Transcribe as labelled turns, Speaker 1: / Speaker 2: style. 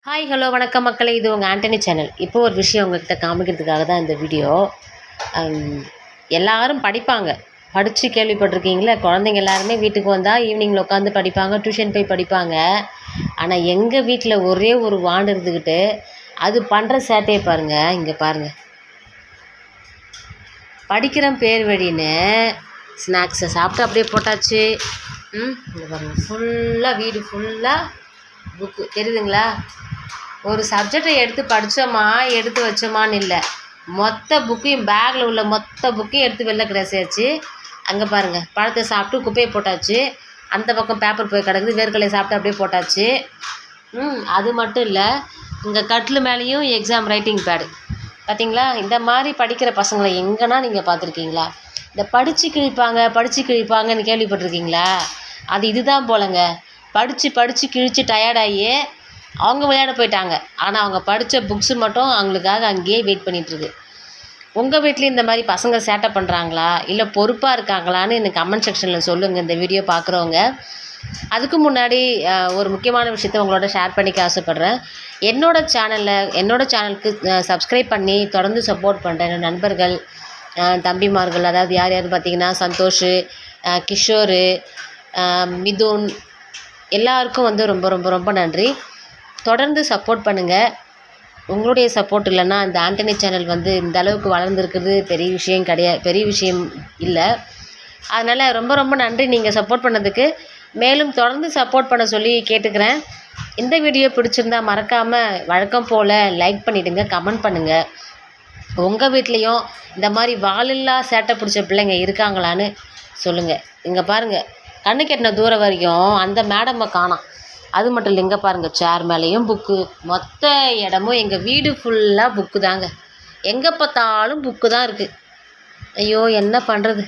Speaker 1: Hi hello வணக்கம் மக்களே, இது உங்கள் ஆண்டனி சேனல். இப்போ ஒரு விஷயம் உங்கள்கிட்ட காமிக்கிறதுக்காக தான் இந்த வீடியோ. எல்லாரும் படிப்பாங்க, படித்து கேள்விப்பட்டிருக்கீங்களே. குழந்தைங்க எல்லாருமே வீட்டுக்கு வந்தால் ஈவினிங்கில் உட்காந்து படிப்பாங்க, டியூஷன் போய் படிப்பாங்க. ஆனால் எங்கள் வீட்டில் ஒரே ஒரு வாண்டு இருந்துக்கிட்டு அது பண்ணுற சேட்டையை பாருங்கள். இங்கே பாருங்கள், படிக்கிற பேர் வழின்னு ஸ்நாக்ஸை சாப்பிட்டு அப்படியே போட்டாச்சு. இங்கே பாருங்கள், ஃபுல்லாக வீடு ஃபுல்லாக புக்கு தெரியுதுங்களா. ஒரு சப்ஜெக்டை எடுத்து படித்தோமா எடுத்து வச்சோமான்னு இல்லை, மொத்த புக்கையும் பேக்கில் உள்ள மொத்த புக்கையும் எடுத்து வெளில கிடச்சியாச்சு. அங்கே பாருங்கள், பழத்தை சாப்பிட்டு குப்பையை போட்டாச்சு. அந்த பக்கம் பேப்பர் போய் கிடக்குது, வேர்க்கலையை சாப்பிட்டு அப்படியே போட்டாச்சு. அது மட்டும் இல்லை, இங்கே கட்டில் மேலேயும் எக்ஸாம் ரைட்டிங் பேடு பார்த்தீங்களா. இந்த மாதிரி படிக்கிற பசங்களை எங்கன்னா நீங்கள் பார்த்துருக்கீங்களா? இந்த படித்து கிழிப்பாங்கன்னு கேள்விப்பட்டிருக்கீங்களா? அது இதுதான் போலங்க. படித்து கிழித்து டயர்டாகி அவங்க விளையாட போயிட்டாங்க. ஆனால் அவங்க படித்த புக்ஸு மட்டும் அவங்களுக்காக அங்கேயே வெயிட் பண்ணிகிட்ருக்கு. உங்கள் வீட்லேயும் இந்த மாதிரி பசங்க சேட்டை பண்ணுறாங்களா, இல்லை பொறுப்பாக இருக்காங்களான்னு எனக்கு கமெண்ட் செக்ஷனில் சொல்லுங்கள், இந்த வீடியோ பார்க்குறவங்க. அதுக்கு முன்னாடி ஒரு முக்கியமான விஷயத்தை உங்களோட ஷேர் பண்ணிக்க ஆசைப்பட்றேன். என்னோடய சேனலுக்கு சப்ஸ்கிரைப் பண்ணி தொடர்ந்து சப்போர்ட் பண்ணுறேன் என்னோடய நண்பர்கள், தம்பிமார்கள். அதாவது யார் யாருன்னு பார்த்தீங்கன்னா, சந்தோஷ், கிஷோர், மிதுன், எல்லாருக்கும் வந்து ரொம்ப ரொம்ப ரொம்ப நன்றி. தொடர்ந்து சப்போர்ட் பண்ணுங்கள். உங்களுடைய சப்போர்ட் இல்லைன்னா இந்த ஆண்டனி சேனல் வந்து இந்த அளவுக்கு வளர்ந்துருக்குறது பெரிய விஷயம் இல்லை. அதனால் ரொம்ப ரொம்ப நன்றி நீங்கள் சப்போர்ட் பண்ணதுக்கு. மேலும் தொடர்ந்து சப்போர்ட் பண்ண சொல்லி கேட்டுக்கிறேன். இந்த வீடியோ பிடிச்சிருந்தா மறக்காமல் வழக்கம் போல் லைக் பண்ணிவிடுங்க, கமெண்ட் பண்ணுங்கள். உங்கள் வீட்லேயும் இந்த மாதிரி வாலில்லா சேட்டை பிடிச்ச பிள்ளைங்க இருக்காங்களான்னு சொல்லுங்கள். இங்கே பாருங்கள், கண்ணு கெட்டின தூரம் வரைக்கும் அந்த மேடம்மை காணோம். அது மட்டும் இல்லை, இங்கே பாருங்கள், சேர் மேலேயும் புக்கு, மொத்த இடமும் எங்கள் வீடு ஃபுல்லாக புக்கு தாங்க. எங்கே பார்த்தாலும் புக்கு தான் இருக்குது. ஐயோ, என்ன பண்ணுறது.